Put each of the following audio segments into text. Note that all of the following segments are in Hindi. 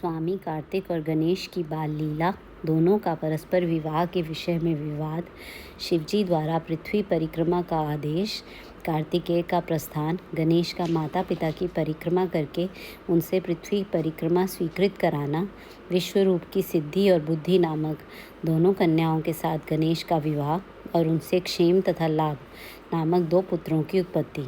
स्वामी कार्तिक और गणेश की बाल लीला, दोनों का परस्पर विवाह के विषय में विवाद, शिवजी द्वारा पृथ्वी परिक्रमा का आदेश, कार्तिकेय का प्रस्थान, गणेश का माता पिता की परिक्रमा करके उनसे पृथ्वी परिक्रमा स्वीकृत कराना, विश्वरूप की सिद्धि और बुद्धि नामक दोनों कन्याओं के साथ गणेश का विवाह और उनसे क्षेम तथा लाभ नामक 2 पुत्रों की उत्पत्ति,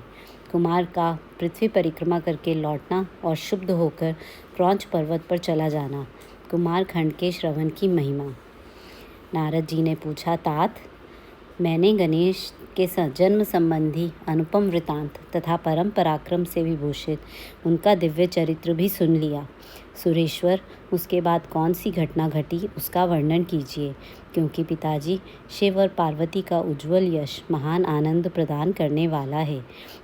कुमार का पृथ्वी परिक्रमा करके लौटना और शुद्ध होकर क्रौंच पर्वत पर चला जाना, कुमार खंड के श्रवण की महिमा। नारद जी ने पूछा, तात, मैंने गणेश के जन्म संबंधी अनुपम वृतांत तथा परम पराक्रम से विभूषित उनका दिव्य चरित्र भी सुन लिया। सुरेश्वर, उसके बाद कौन सी घटना घटी उसका वर्णन कीजिए, क्योंकि पिताजी शिव और पार्वती का उज्ज्वल यश महान आनंद प्रदान करने वाला है।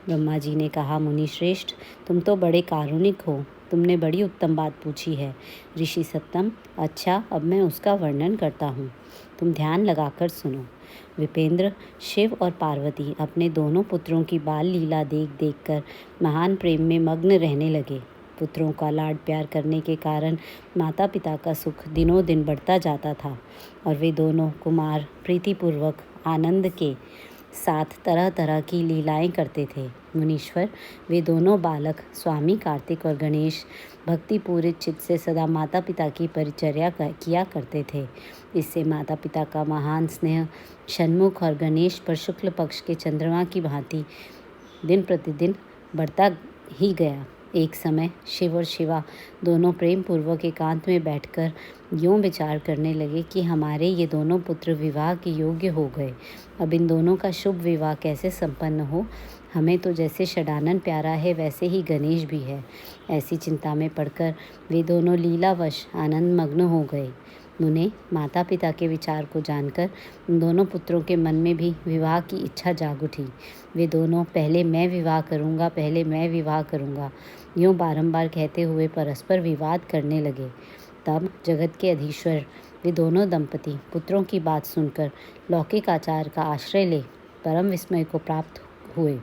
ब्रह्मा जी ने कहा, मुनि श्रेष्ठ, तुम तो बड़े कारुणिक हो, तुमने बड़ी उत्तम बात पूछी है। ऋषि सत्तम, अच्छा, अब मैं उसका वर्णन करता हूँ, तुम ध्यान लगाकर सुनो। विपेंद्र, शिव और पार्वती अपने दोनों पुत्रों की बाल लीला देख देख कर महान प्रेम में मग्न रहने लगे। पुत्रों का लाड प्यार करने के कारण माता पिता का सुख दिनों दिन बढ़ता जाता था और वे दोनों कुमार प्रीतिपूर्वक आनंद के साथ तरह तरह की लीलाएं करते थे। मुनीश्वर, वे दोनों बालक स्वामी कार्तिक और गणेश भक्तिपूरित चित्त से सदा माता पिता की परिचर्या किया करते थे। इससे माता पिता का महान स्नेह षण्मुख और गणेश पर शुक्ल पक्ष के चंद्रमा की भांति दिन प्रतिदिन बढ़ता ही गया। एक समय शिव और शिवा दोनों प्रेम पूर्वक एकांत में बैठकर यूँ विचार करने लगे कि हमारे ये दोनों पुत्र विवाह के योग्य हो गए, अब इन दोनों का शुभ विवाह कैसे संपन्न हो। हमें तो जैसे षडानन प्यारा है वैसे ही गणेश भी है। ऐसी चिंता में पड़कर वे दोनों लीलावश आनंद मग्न हो गए। मुने, माता पिता के विचार को जानकर उन दोनों पुत्रों के मन में भी विवाह की इच्छा जाग उठी। वे दोनों पहले मैं विवाह करूँगा, पहले मैं विवाह करूँगा, यूँ बारंबार कहते हुए परस्पर विवाद करने लगे। तब जगत के अधीश्वर वे दोनों दंपति पुत्रों की बात सुनकर लौकिक आचार का आश्रय ले परम विस्मय को प्राप्त हुए।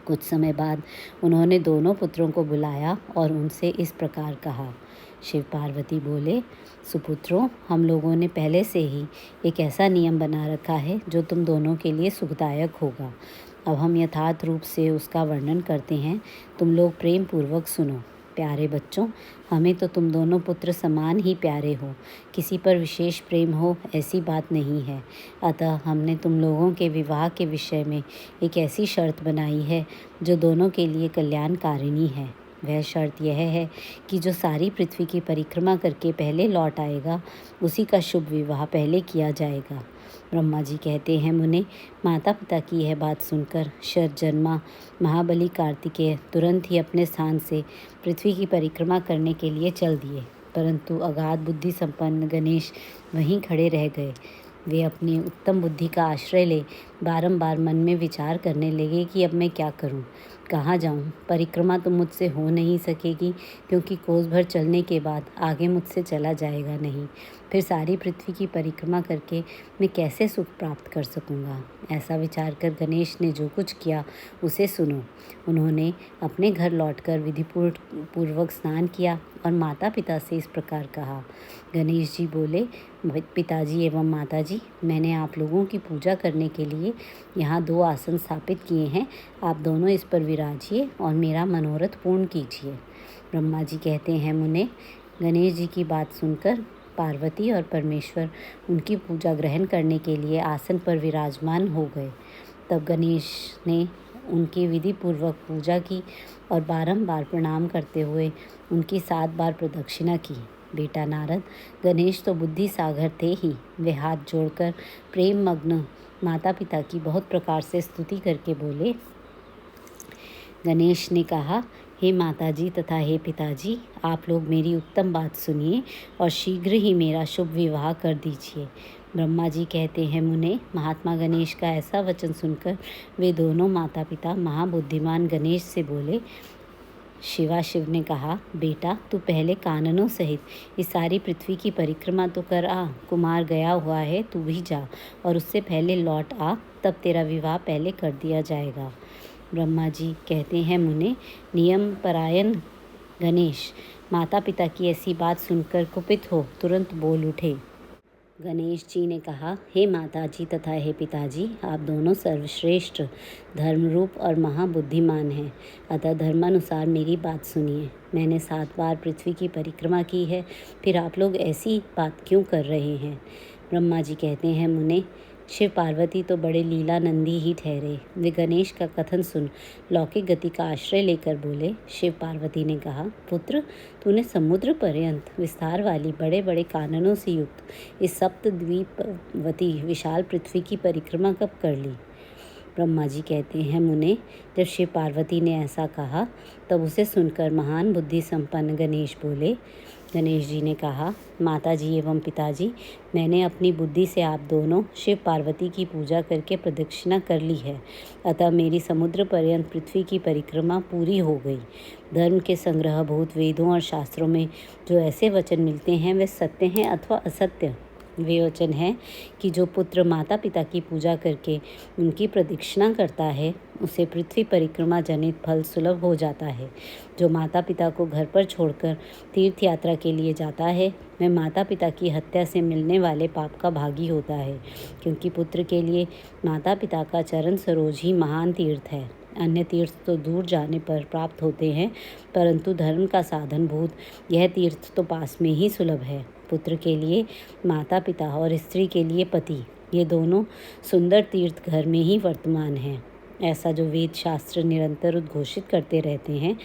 कुछ समय बाद उन्होंने दोनों पुत्रों को बुलाया और उनसे इस प्रकार कहा। शिव पार्वती बोले, सुपुत्रों, हम लोगों ने पहले से ही एक ऐसा नियम बना रखा है जो तुम दोनों के लिए सुखदायक होगा। अब हम यथार्थ रूप से उसका वर्णन करते हैं, तुम लोग प्रेम पूर्वक सुनो। प्यारे बच्चों, हमें तो तुम दोनों पुत्र समान ही प्यारे हो, किसी पर विशेष प्रेम हो ऐसी बात नहीं है। अतः हमने तुम लोगों के विवाह के विषय में एक ऐसी शर्त बनाई है जो दोनों के लिए कल्याणकारिणी है। वह शर्त यह है कि जो सारी पृथ्वी की परिक्रमा करके पहले लौट आएगा उसी का शुभ विवाह पहले किया जाएगा। ब्रह्मा जी कहते हैं, मुने, माता पिता की यह बात सुनकर शरजन्मा महाबली कार्तिकेय तुरंत ही अपने स्थान से पृथ्वी की परिक्रमा करने के लिए चल दिए, परंतु अगाध बुद्धि संपन्न गणेश वहीं खड़े रह गए। वे अपनी उत्तम बुद्धि का आश्रय ले बारंबार मन में विचार करने लगे कि अब मैं क्या करूं, कहाँ जाऊं। परिक्रमा तो मुझसे हो नहीं सकेगी, क्योंकि कोस भर चलने के बाद आगे मुझसे चला जाएगा नहीं। फिर सारी पृथ्वी की परिक्रमा करके मैं कैसे सुख प्राप्त कर सकूंगा। ऐसा विचार कर गणेश ने जो कुछ किया उसे सुनो। उन्होंने अपने घर लौटकर विधिपूर्वक स्नान किया और माता पिता से इस प्रकार कहा। गणेश जी बोले, पिताजी एवं माताजी, मैंने आप लोगों की पूजा करने के लिए यहाँ 2 आसन स्थापित किए हैं, आप दोनों इस पर विराजिए और मेरा मनोरथ पूर्ण कीजिए। ब्रह्मा जी कहते हैं, मुने, गणेश जी की बात सुनकर पार्वती और परमेश्वर उनकी पूजा ग्रहण करने के लिए आसन पर विराजमान हो गए। तब गणेश ने उनकी विधि पूर्वक पूजा की और बारंबार प्रणाम करते हुए उनकी 7 बार प्रदक्षिणा की। बेटा नारद, गणेश तो बुद्धि सागर थे ही, वे हाथ जोड़कर प्रेम मग्न माता पिता की बहुत प्रकार से स्तुति करके बोले। गणेश ने कहा, हे माताजी तथा हे पिताजी, आप लोग मेरी उत्तम बात सुनिए और शीघ्र ही मेरा शुभ विवाह कर दीजिए। ब्रह्मा जी कहते हैं, मुने, महात्मा गणेश का ऐसा वचन सुनकर वे दोनों माता पिता महाबुद्धिमान गणेश से बोले। शिव ने कहा, बेटा, तू पहले काननों सहित इस सारी पृथ्वी की परिक्रमा तो कर आ। कुमार गया हुआ है, तू भी जा और उससे पहले लौट आ, तब तेरा विवाह पहले कर दिया जाएगा। ब्रह्मा जी कहते हैं, मुने, नियम परायण गणेश माता पिता की ऐसी बात सुनकर कुपित हो तुरंत बोल उठे। गणेश जी ने कहा, हे माताजी तथा हे पिताजी, आप दोनों सर्वश्रेष्ठ, धर्मरूप और महाबुद्धिमान हैं, अतः धर्मानुसार मेरी बात सुनिए। मैंने 7 बार पृथ्वी की परिक्रमा की है, फिर आप लोग ऐसी बात क्यों कर रहे हैं? ब्रह्मा जी कहते हैं, मुने, शिव पार्वती तो बड़े लीलानंदी ही ठहरे। वे गणेश का कथन सुन लौकिक गति का आश्रय लेकर बोले। शिव पार्वती ने कहा, पुत्र, तूने समुद्र पर्यंत विस्तार वाली बड़े बड़े काननों से युक्त इस सप्तद्वीपवती विशाल पृथ्वी की परिक्रमा कब कर ली? ब्रह्मा जी कहते हैं, मुने, जब शिव पार्वती ने ऐसा कहा तब उसे सुनकर महान बुद्धि संपन्न गणेश बोले। गणेश जी ने कहा, माताजी एवं पिताजी, मैंने अपनी बुद्धि से आप दोनों शिव पार्वती की पूजा करके प्रदक्षिणा कर ली है, अतः मेरी समुद्र पर्यंत पृथ्वी की परिक्रमा पूरी हो गई। धर्म के संग्रहभूत वेदों और शास्त्रों में जो ऐसे वचन मिलते हैं वे सत्य हैं अथवा असत्य। वे वचन है कि जो पुत्र माता पिता की पूजा करके उनकी प्रदक्षिणा करता है उसे पृथ्वी परिक्रमा जनित फल सुलभ हो जाता है। जो माता पिता को घर पर छोड़कर तीर्थ यात्रा के लिए जाता है वह माता पिता की हत्या से मिलने वाले पाप का भागी होता है, क्योंकि पुत्र के लिए माता पिता का चरण सरोज ही महान तीर्थ है। अन्य तीर्थ तो दूर जाने पर प्राप्त होते हैं, परंतु धर्म का साधनभूत यह तीर्थ तो पास में ही सुलभ है। पुत्र के लिए माता पिता और स्त्री के लिए पति, ये दोनों सुंदर तीर्थ घर में ही वर्तमान हैं। ऐसा जो वेद शास्त्र निरंतर उद्घोषित करते रहते हैं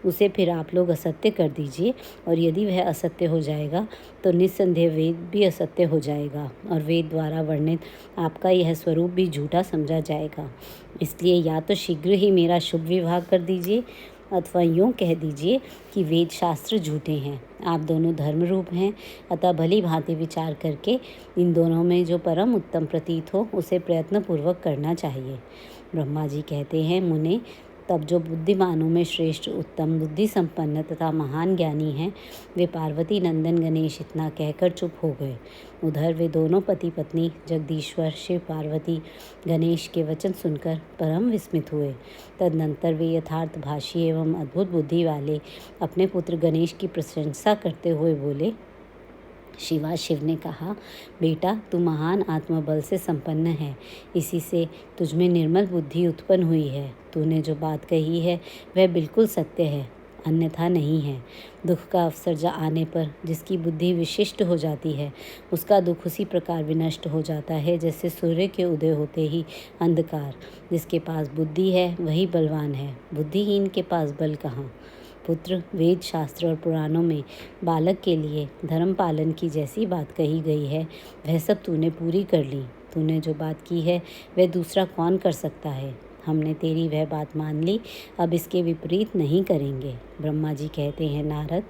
उसे फिर आप लोग असत्य कर दीजिए, और यदि वह असत्य हो जाएगा तो निस्संदेह वेद भी असत्य हो जाएगा और वेद द्वारा वर्णित आपका यह स्वरूप भी झूठा समझा जाएगा। इसलिए या तो शीघ्र ही मेरा शुभ विवाह कर दीजिए अथवा यूँ कह दीजिए कि वेद शास्त्र झूठे हैं। आप दोनों धर्म रूप हैं, अतः भली भांति विचार करके इन दोनों में जो परम उत्तम प्रतीत हो उसे प्रयत्नपूर्वक करना चाहिए। ब्रह्मा जी कहते हैं, मुने, तब जो बुद्धिमानों में श्रेष्ठ उत्तम बुद्धि संपन्न तथा महान ज्ञानी हैं वे पार्वती नंदन गणेश इतना कहकर चुप हो गए। उधर वे दोनों पति पत्नी जगदीश्वर शिव पार्वती गणेश के वचन सुनकर परम विस्मित हुए। तदनंतर वे यथार्थ भाषी एवं अद्भुत बुद्धि वाले अपने पुत्र गणेश की प्रशंसा करते हुए बोले। शिवा शिव ने कहा, बेटा, तू महान आत्मबल से संपन्न है, इसी से तुझमें निर्मल बुद्धि उत्पन्न हुई है। तूने जो बात कही है वह बिल्कुल सत्य है, अन्यथा नहीं है। दुख का अवसर आने पर जिसकी बुद्धि विशिष्ट हो जाती है उसका दुख उसी प्रकार विनष्ट हो जाता है जैसे सूर्य के उदय होते ही अंधकार। जिसके पास बुद्धि है वही बलवान है, बुद्धिहीन के पास बल कहाँ। पुत्र, वेद शास्त्र और पुराणों में बालक के लिए धर्म पालन की जैसी बात कही गई है वह सब तूने पूरी कर ली। तूने जो बात की है वह दूसरा कौन कर सकता है। हमने तेरी वह बात मान ली, अब इसके विपरीत नहीं करेंगे। ब्रह्मा जी कहते हैं, नारद,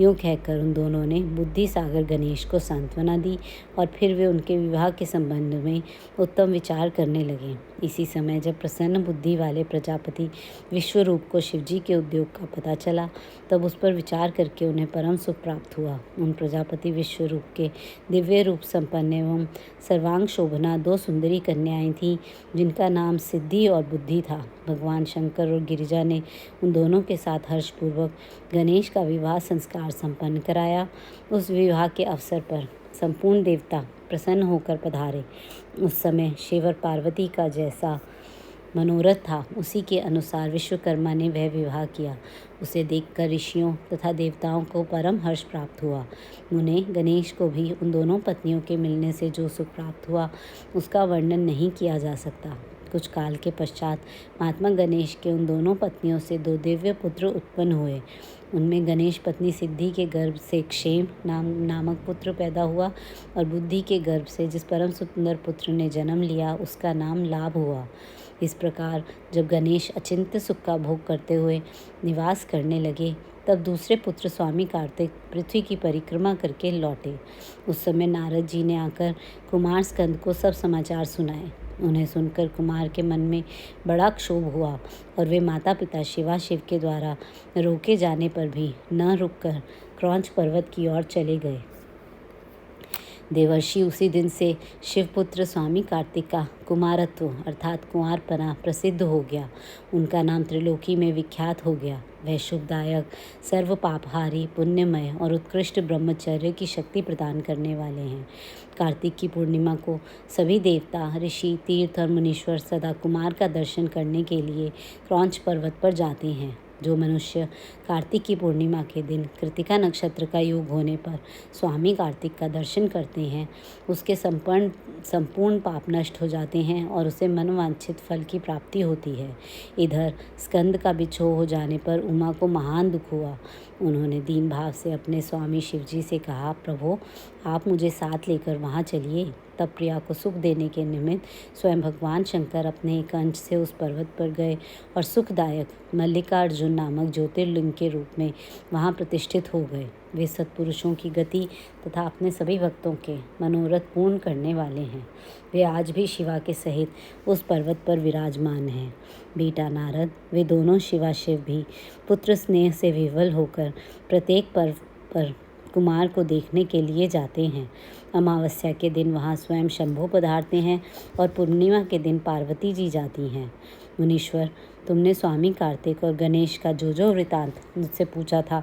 यूँ कहकर उन दोनों ने बुद्धि सागर गणेश को सांत्वना दी और फिर वे उनके विवाह के संबंध में उत्तम विचार करने लगे। इसी समय जब प्रसन्न बुद्धि वाले प्रजापति विश्वरूप को शिवजी के उद्योग का पता चला तब उस पर विचार करके उन्हें परम सुख प्राप्त हुआ। उन प्रजापति विश्वरूप के दिव्य रूप संपन्न एवं सर्वांग शोभना 2 सुंदरी कन्याएं थीं जिनका नाम सिद्धि और बुद्धि था। भगवान शंकर और गिरिजा ने उन दोनों के साथ हर्षपूर्वक गणेश का विवाह संस्कार संपन्न कराया। उस विवाह के अवसर पर संपूर्ण देवता प्रसन्न होकर पधारे। उस समय शिव और पार्वती का जैसा मनोरथ था उसी के अनुसार विश्वकर्मा ने वह विवाह किया। उसे देखकर ऋषियों तथा देवताओं को परम हर्ष प्राप्त हुआ। मुने, गणेश को भी उन दोनों पत्नियों के मिलने से जो सुख प्राप्त हुआ उसका वर्णन नहीं किया जा सकता। कुछ काल के पश्चात महात्मा गणेश के उन दोनों पत्नियों से 2 दिव्य पुत्र उत्पन्न हुए। उनमें गणेश पत्नी सिद्धि के गर्भ से क्षेम नामक पुत्र पैदा हुआ और बुद्धि के गर्भ से जिस परम सुंदर पुत्र ने जन्म लिया उसका नाम लाभ हुआ। इस प्रकार जब गणेश अचिंत्य सुख का भोग करते हुए निवास करने लगे तब दूसरे पुत्र स्वामी कार्तिक पृथ्वी की परिक्रमा करके लौटे। उस समय नारद जी ने आकर कुमार स्कंद को सब समाचार सुनाए। उन्हें सुनकर कुमार के मन में बड़ा क्षोभ हुआ और वे माता पिता शिवा शिव के द्वारा रोके जाने पर भी न रुककर क्रौंच पर्वत की ओर चले गए। देवर्षि उसी दिन से शिवपुत्र स्वामी कार्तिक का कुमारत्व अर्थात कुंवारपना प्रसिद्ध हो गया। उनका नाम त्रिलोकी में विख्यात हो गया। वह शुभदायक, सर्व पापहारी, पुण्यमय और उत्कृष्ट ब्रह्मचर्य की शक्ति प्रदान करने वाले हैं। कार्तिक की पूर्णिमा को सभी देवता, ऋषि, तीर्थ और मुनीश्वर सदा कुमार का दर्शन करने के लिए क्रौंच पर्वत पर जाते हैं। जो मनुष्य कार्तिक की पूर्णिमा के दिन कृतिका नक्षत्र का योग होने पर स्वामी कार्तिक का दर्शन करते हैं, उसके संपूर्ण पाप नष्ट हो जाते हैं और उसे मनवांछित फल की प्राप्ति होती है। इधर स्कंद का बिछोह हो जाने पर उमा को महान दुख हुआ। उन्होंने दीन भाव से अपने स्वामी शिवजी से कहा, प्रभु आप मुझे साथ लेकर वहाँ चलिए। तब प्रिया को सुख देने के निमित्त स्वयं भगवान शंकर अपने एक अंश से उस पर्वत पर गए और सुखदायक मल्लिकार्जुन नामक ज्योतिर्लिंग के रूप में वहाँ प्रतिष्ठित हो गए। वे सत्पुरुषों की गति तथा अपने सभी भक्तों के मनोरथ पूर्ण करने वाले हैं। वे आज भी शिवा के सहित उस पर्वत पर विराजमान हैं। बेटा नारद, वे दोनों शिवा शिव भी पुत्र स्नेह से विह्वल होकर प्रत्येक पर्व पर कुमार को देखने के लिए जाते हैं। अमावस्या के दिन वहाँ स्वयं शंभु पधारते हैं और पूर्णिमा के दिन पार्वती जी जाती हैं। मुनीश्वर, तुमने स्वामी कार्तिक और गणेश का जो वृतांत मुझसे पूछा था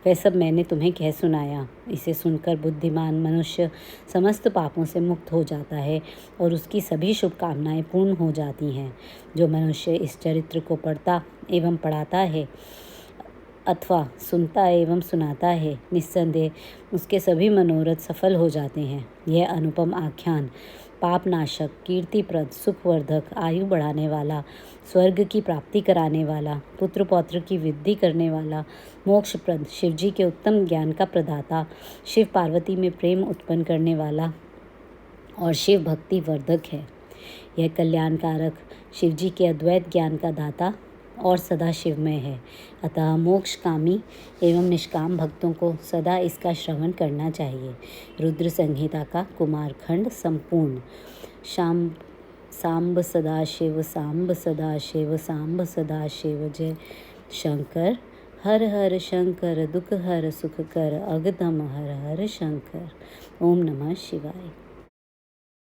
वह सब मैंने तुम्हें कह सुनाया। इसे सुनकर बुद्धिमान मनुष्य समस्त पापों से मुक्त हो जाता है और उसकी सभी शुभकामनाएं पूर्ण हो जाती हैं। जो मनुष्य इस चरित्र को पढ़ता एवं पढ़ाता है अथवा सुनता एवं सुनाता है, निस्संदेह उसके सभी मनोरथ सफल हो जाते हैं। यह अनुपम आख्यान पापनाशक, कीर्तिप्रद, सुखवर्धक, आयु बढ़ाने वाला, स्वर्ग की प्राप्ति कराने वाला, पुत्र पौत्र की वृद्धि करने वाला, मोक्षप्रद, शिवजी के उत्तम ज्ञान का प्रदाता, शिव पार्वती में प्रेम उत्पन्न करने वाला और शिव भक्ति वर्धक है। यह कल्याणकारक, शिवजी के अद्वैत ज्ञान का दाता और सदा शिवमय है। अतः मोक्षकामी एवं निष्काम भक्तों को सदा इसका श्रवण करना चाहिए। रुद्र संहिता का कुमारखंड संपूर्ण। सांब सदा शिव, सांब सदा शिव, सांब सदा शिव। जय शंकर। हर हर शंकर, दुख हर सुख कर, अगदम हर हर शंकर। ओम नमः शिवाय।